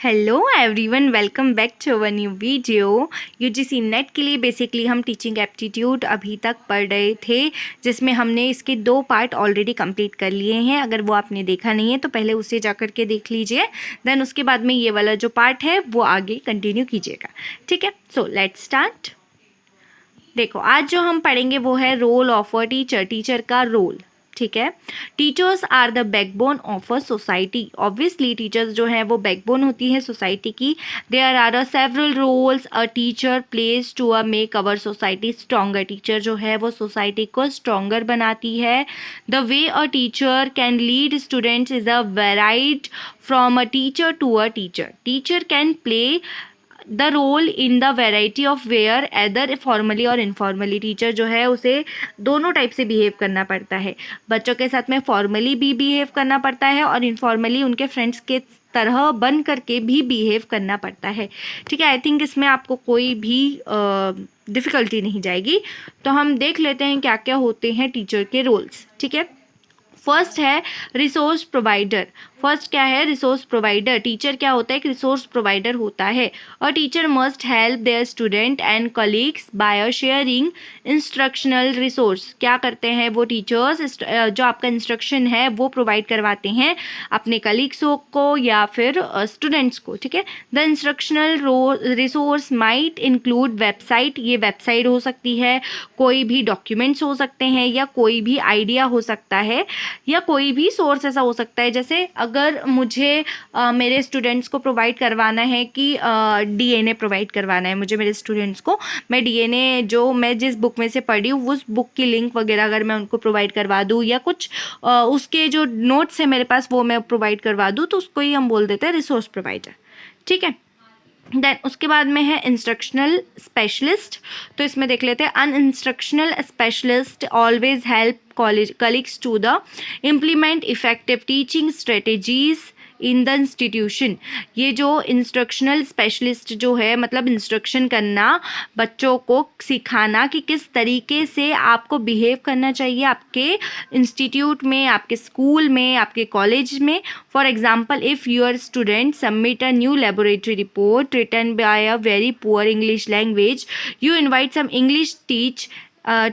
Hello everyone, welcome back to our new video. UGC NET के लिए basically हम teaching aptitude अभी तक पढ़ रहे थे, जिसमें हमने इसके 2 पार्ट ऑलरेडी कंप्लीट कर लिए हैं। अगर वो आपने देखा नहीं है तो पहले उसे जा कर के देख लीजिए, देन उसके बाद में ये वाला जो पार्ट है वो आगे कंटिन्यू कीजिएगा। ठीक है, सो लेट्स स्टार्ट। देखो, आज जो हम पढ़ेंगे वो है role of a teacher, teacher का रोल। ठीक है, teachers are the backbone of a society. Obviously teachers जो है वो बैकबोन होती है सोसाइटी की। There are a several roles a teacher plays to a make our society stronger. Teacher जो है वो सोसाइटी को स्ट्रॉन्गर बनाती है। The way a teacher can lead students is a varied from a teacher to a teacher. Teacher can play the role in the variety of where either formally or informally. Teacher जो है उसे दोनों type से behave करना पड़ता है। बच्चों के साथ में फॉर्मली भी बिहेव करना पड़ता है और इनफॉर्मली उनके फ्रेंड्स के तरह बन करके भी बिहेव करना पड़ता है। ठीक है, आई थिंक इसमें आपको कोई भी डिफ़िकल्टी नहीं जाएगी। तो हम देख लेते हैं क्या क्या होते हैं टीचर के रोल्स। ठीक है, फर्स्ट है रिसोर्स प्रोवाइडर। फर्स्ट क्या है? Resource provider. टीचर क्या होता है? एक रिसोर्स प्रोवाइडर होता है। और teacher must help their student and colleagues by sharing instructional resource. क्या करते हैं वो टीचर्स? जो आपका इंस्ट्रक्शन है वो प्रोवाइड करवाते हैं अपने कलीग्सों को या फिर स्टूडेंट्स को। ठीक है, the instructional resource might include website. ये वेबसाइट हो सकती है, कोई भी डॉक्यूमेंट्स हो सकते हैं, या कोई भी आइडिया हो सकता है, या कोई भी सोर्स ऐसा हो सकता है। जैसे अगर मुझे मेरे स्टूडेंट्स को प्रोवाइड करवाना है कि डीएनए प्रोवाइड करवाना है मुझे मेरे स्टूडेंट्स को, मैं डीएनए जो मैं जिस बुक में से पढ़ी हूँ उस बुक की लिंक वगैरह अगर मैं उनको प्रोवाइड करवा दूँ, या कुछ उसके जो नोट्स है मेरे पास वो मैं प्रोवाइड करवा दूँ, तो उसको ही हम बोल देते हैं रिसोर्स प्रोवाइडर। ठीक है, देन उसके बाद में है इंस्ट्रक्शनल स्पेशलिस्ट। तो इसमें देख लेते हैं, an instructional specialist always help colleagues to the implement effective teaching strategies in the institution. ये जो इंस्ट्रक्शनल स्पेशलिस्ट जो है, मतलब इंस्ट्रक्शन करना, बच्चों को सिखाना कि किस तरीके से आपको बिहेव करना चाहिए आपके इंस्टीट्यूट में, आपके स्कूल में, आपके कॉलेज में। For example, if your student submit a new laboratory report written by a very poor English language, you invite some English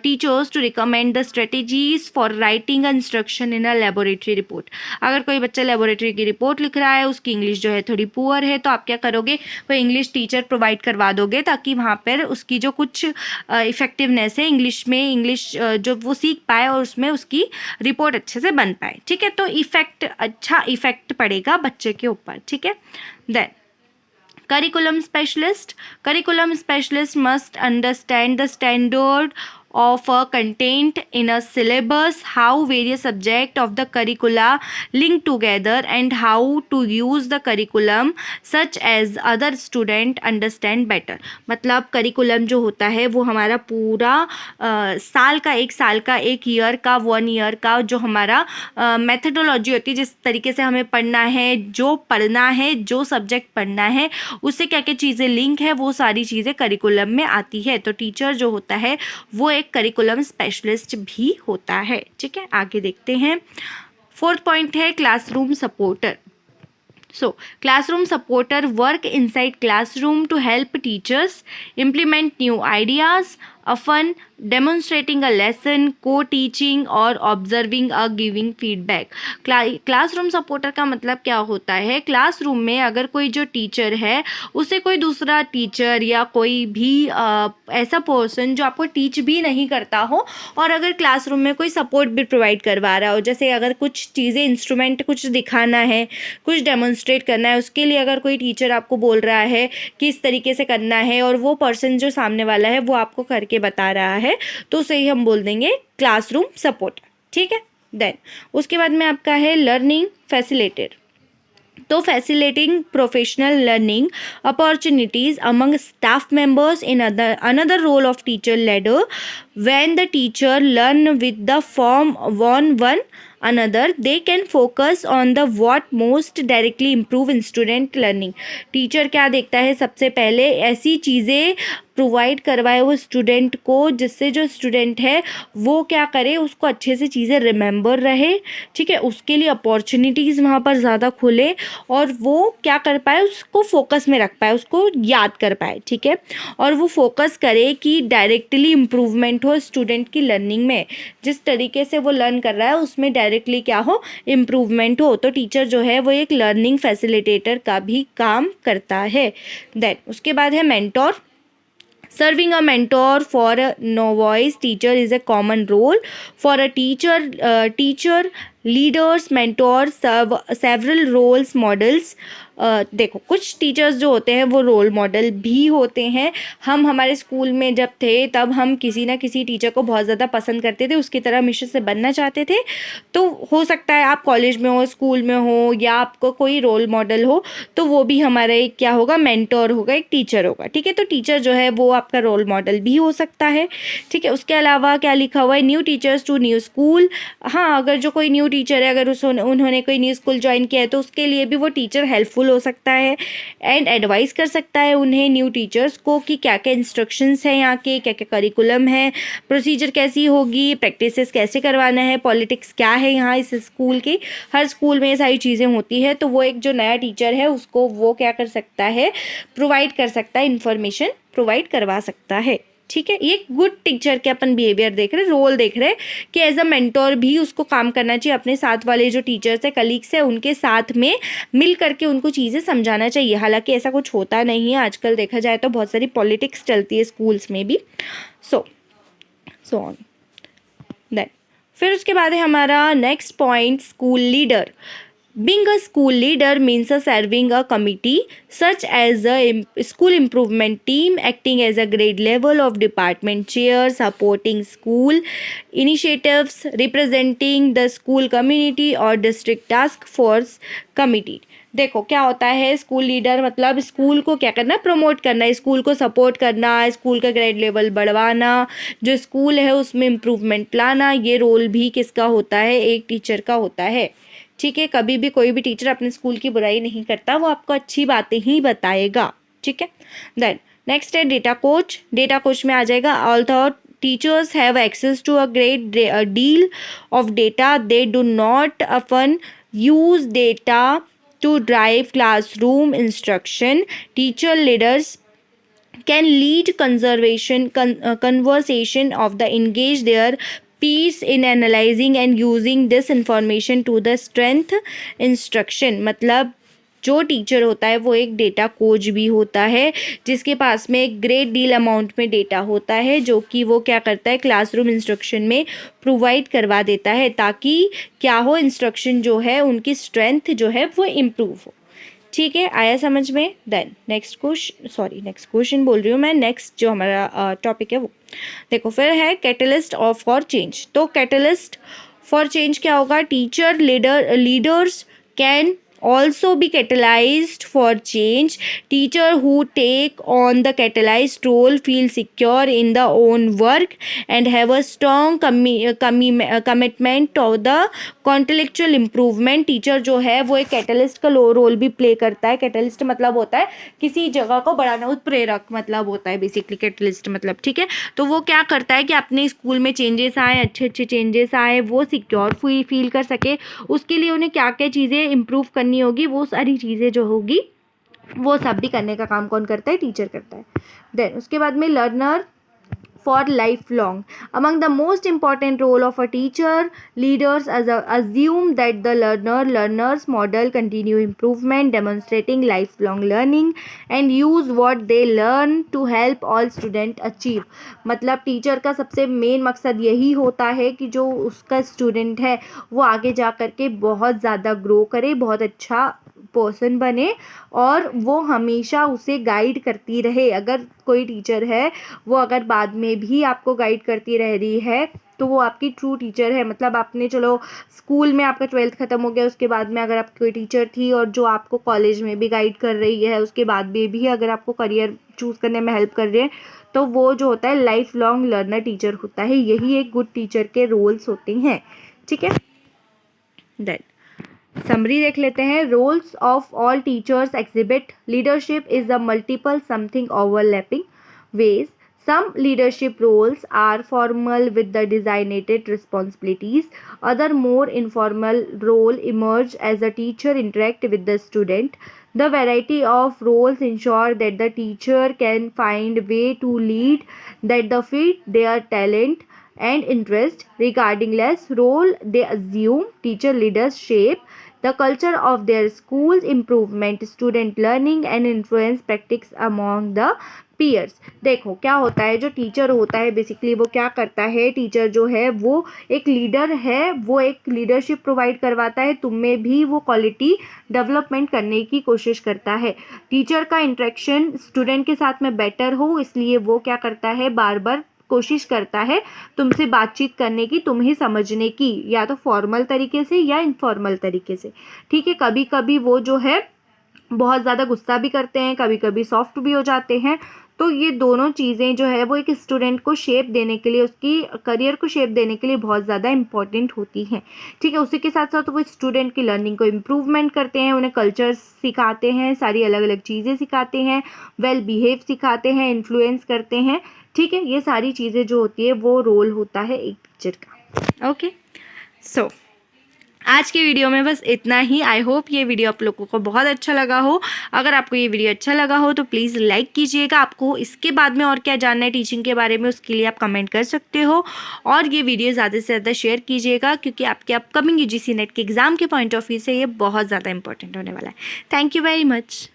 teachers to recommend the strategies for writing a instruction in a laboratory report। अगर कोई बच्चा laboratory की report लिख रहा है, उसकी English जो है थोड़ी पुअर है, तो आप क्या करोगे? वो इंग्लिश टीचर प्रोवाइड करवा दोगे ताकि वहाँ पर उसकी जो कुछ इफेक्टिवनेस है इंग्लिश में, इंग्लिश जो वो सीख पाए और उसमें उसकी रिपोर्ट अच्छे से बन पाए। ठीक है, तो अच्छा इफेक्ट पड़ेगा बच्चे के ऊपर। ठीक है, then curriculum specialist must understand the standard of a content in a syllabus, how various subject of the curricula link together, and how to use the curriculum such as other student understand better। मतलब curriculum जो होता है वो हमारा पूरा साल का, एक ईयर का, 1 ईयर का जो हमारा मेथडोलॉजी होती है, जिस तरीके से हमें पढ़ना है, जो पढ़ना है, जो सब्जेक्ट पढ़ना है, उससे क्या क्या चीज़ें लिंक है, वो सारी चीज़ें करिकुलम में आती है। तो टीचर जो होता है वो एक करिकुलम स्पेशलिस्ट भी होता है। ठीक है, आगे देखते हैं। 4th पॉइंट है classroom supporter. So, classroom supporter work inside classroom to help teachers implement new ideas, often demonstrating a lesson, co-teaching or observing or giving feedback। Classroom supporter का मतलब क्या होता है? क्लासरूम में अगर कोई जो टीचर है उसे कोई दूसरा टीचर या कोई भी ऐसा पर्सन जो आपको टीच भी नहीं करता हो, और अगर क्लासरूम में कोई सपोर्ट भी प्रोवाइड करवा रहा हो, जैसे अगर कुछ चीज़ें, इंस्ट्रूमेंट कुछ दिखाना है, कुछ डेमोन्स्ट्रेट करना है, उसके लिए अगर कोई टीचर आपको बोल रहा है कि इस तरीके से करना है, और वो पर्सन जो सामने वाला है वो आपको करके बता रहा है, तो उसे ही हम बोल देंगे क्लासरूम सपोर्टर। ठीक है, देन उसके बाद में आपका है लर्निंग फैसिलिटेटर। तो facilitating professional learning opportunities among staff members in another role of teacher leader When the teacher learn with the form one another, they can focus on the what most directly improve in student learning. Teacher क्या देखता है, सबसे पहले ऐसी चीज़ें provide करवाए वो student को जिससे जो स्टूडेंट है वो क्या करे, उसको अच्छे से चीज़ें रिमेंबर रहे, ठीक है, उसके लिए अपॉर्चुनिटीज़ वहाँ पर ज़्यादा खुले और वो क्या कर पाए, उसको फोकस में रख पाए, उसको याद कर पाए, ठीक है, और वो फोकस करे कि डायरेक्टली इम्प्रूवमेंट हो स्टूडेंट की लर्निंग में, जिस तरीके से वो लर्न कर रहा है उसमें डायरेक्टली क्या हो, इम्प्रूवमेंट हो। तो टीचर जो है वो एक लर्निंग फैसिलिटेटर का भी काम करता है। देन उसके बाद है mentor. Serving a mentor for a novice teacher is a common role. For a teacher, leaders, mentors serve several roles models. देखो कुछ टीचर्स जो होते हैं वो रोल मॉडल भी होते हैं। हम हमारे स्कूल में जब थे तब हम किसी ना किसी टीचर को बहुत ज़्यादा पसंद करते थे, उसकी तरह हमेशा से बनना चाहते थे। तो हो सकता है आप कॉलेज में हो, स्कूल में हो, या आपको कोई रोल मॉडल हो, तो वो भी हमारा एक क्या होगा, मेंटोर होगा, एक टीचर होगा, ठीक है। तो टीचर जो है वो आपका रोल मॉडल भी हो सकता है, ठीक है। उसके अलावा क्या लिखा हुआ है, new teachers to new school. हाँ, अगर जो कोई न्यू टीचर है, अगर उन्होंने कोई न्यू स्कूल ज्वाइन किया है तो उसके लिए भी वो टीचर हेल्पफुल हो सकता है एंड एडवाइस कर सकता है उन्हें, न्यू टीचर्स को, कि क्या क्या इंस्ट्रक्शंस हैं यहाँ के, क्या क्या करिकुलम है, प्रोसीजर कैसी होगी, प्रैक्टिसेस कैसे करवाना है, पॉलिटिक्स क्या है यहाँ इस स्कूल की। हर स्कूल में ये सारी चीज़ें होती है, तो वो एक जो नया टीचर है उसको वो क्या कर सकता है, प्रोवाइड कर सकता है, इंफॉर्मेशन प्रोवाइड करवा सकता है, ठीक है। ये गुड टीचर के अपन बिहेवियर देख रहे, रोल देख रहे कि एज अ मेंटोर भी उसको काम करना चाहिए, अपने साथ वाले जो टीचर्स है, कलीग्स है, उनके साथ में मिल करके उनको चीज़ें समझाना चाहिए। हालांकि ऐसा कुछ होता नहीं है आजकल, देखा जाए तो बहुत सारी पॉलिटिक्स चलती है स्कूल्स में भी। सो ऑन देन फिर उसके बाद है हमारा next point, school leader. Being a school leader means serving a committee such as a school improvement team, acting as a grade level of department chair, supporting school initiatives, representing the school community or district task force committee. देखो क्या होता है, school leader मतलब school को क्या करना, promote करना, school को सपोर्ट करना, स्कूल का ग्रेड लेवल बढ़वाना, जो स्कूल है उसमें इम्प्रूवमेंट लाना, ये रोल भी किसका होता है, एक टीचर का होता है, ठीक है। कभी भी कोई भी टीचर अपने स्कूल की बुराई नहीं करता, वो आपको अच्छी बातें ही बताएगा, ठीक है। देन नेक्स्ट है डेटा कोच। डेटा कोच में आ जाएगा, although teachers have access to a great deal of data, they do not often use data to drive classroom instruction. Teacher leaders can lead conversation of the engage their peace in analyzing and using this information to the strength instruction। मतलब जो teacher होता है वो एक data coach भी होता है, जिसके पास में एक ग्रेट डील अमाउंट में डेटा होता है, जो कि वो क्या करता है, क्लासरूम इंस्ट्रक्शन में प्रोवाइड करवा देता है, ताकि क्या हो, इंस्ट्रक्शन जो है उनकी स्ट्रेंथ जो है वो इम्प्रूव हो, ठीक है। आया समझ में। देन नेक्स्ट क्वेश्चन बोल रही हूँ मैं, नेक्स्ट जो हमारा टॉपिक है वो देखो, फिर है कैटलिस्ट ऑफ फॉर चेंज। तो कैटलिस्ट फॉर चेंज क्या होगा, teacher leaders can also be catalyzed for change. Teacher who take on the catalyzed role feel secure in the own work and have a strong commitment to the contextual improvement. Teacher जो है वो एक catalyst का role भी play करता है। Catalyst मतलब होता है किसी जगह को बढ़ाना, उत्प्रेरक मतलब होता है बेसिकली कैटलिस्ट मतलब, ठीक है। तो वो क्या करता है कि अपने स्कूल में चेंजेस आए, अच्छे अच्छे चेंजेस आए, वो सिक्योर फील कर सके, उसके लिए उन्हें क्या क्या चीज़ें इंप्रूव करनी होगी, वो सारी चीज़ें जो होगी वो सब भी करने का काम कौन करता है, टीचर करता है। देन उसके बाद में learner for lifelong. Among the most important role of a teacher, leaders assume that the learners model continue improvement, demonstrating lifelong learning and use what they learn to help all students achieve. मतलब teacher का सबसे main मकसद यही होता है कि जो उसका स्टूडेंट है वो आगे जा कर के बहुत ज़्यादा ग्रो करे, बहुत अच्छा पर्सन बने, और वो हमेशा उसे गाइड करती रहे। अगर कोई टीचर है वो अगर बाद में भी आपको गाइड करती रह रही है तो वो आपकी ट्रू टीचर है। मतलब आपने चलो स्कूल में आपका 12th ख़त्म हो गया, उसके बाद में अगर आपकी कोई टीचर थी और जो आपको कॉलेज में भी गाइड कर रही है, उसके बाद में भी अगर आपको करियर चूज़ करने में हेल्प कर रही है, तो वो जो होता है लाइफ लॉन्ग लर्नर टीचर होता है। यही एक गुड टीचर के रोल्स होते हैं। ठीक है, देन समरी देख लेते हैं। Roles of all teachers exhibit leadership is a multiple something overlapping ways. Some leadership roles are formal with the designated responsibilities. Other more informal role emerge as a teacher interact with the student. The variety of roles ensure that the teacher can find way to lead that the fit their talent and interest. Regarding less role they assume, teacher leaders shape the culture of their schools, improvement student learning and influence practice among the peers. देखो क्या होता है, जो teacher होता है basically वो क्या करता है, टीचर जो है वो एक लीडर है, वो एक लीडरशिप प्रोवाइड करवाता है, तुम में भी वो क्वालिटी डेवलपमेंट करने की कोशिश करता है। टीचर का इंटरेक्शन स्टूडेंट के साथ में बेटर हो, इसलिए वो क्या करता है, बार बार कोशिश करता है तुमसे बातचीत करने की, तुम्हें समझने की, या तो फॉर्मल तरीके से या इनफॉर्मल तरीके से। ठीक है, कभी कभी वो जो है बहुत ज़्यादा गुस्सा भी करते हैं, कभी कभी सॉफ्ट भी हो जाते हैं। तो ये दोनों चीज़ें जो है वो एक स्टूडेंट को शेप देने के लिए, उसकी करियर को शेप देने के लिए बहुत ज़्यादा इंपॉर्टेंट होती हैं। ठीक है, उसी के साथ साथ वो स्टूडेंट की लर्निंग को इम्प्रूवमेंट करते हैं, उन्हें कल्चर सिखाते हैं, सारी अलग अलग चीज़ें सिखाते हैं, वेल बिहेव सिखाते हैं, इन्फ्लुएंस करते हैं। ठीक है, ये सारी चीज़ें जो होती है वो रोल होता है एक टीचर का। ओके, सो आज की वीडियो में बस इतना ही। आई होप ये वीडियो आप लोगों को बहुत अच्छा लगा हो। अगर आपको ये वीडियो अच्छा लगा हो तो प्लीज़ लाइक कीजिएगा। आपको इसके बाद में और क्या जानना है टीचिंग के बारे में, उसके लिए आप कमेंट कर सकते हो। और ये वीडियो ज़्यादा से ज़्यादा शेयर कीजिएगा, क्योंकि आपके अपकमिंग UGC नेट के एग्ज़ाम के पॉइंट ऑफ व्यू से ये बहुत ज़्यादा इंपॉर्टेंट होने वाला है। Thank you very much.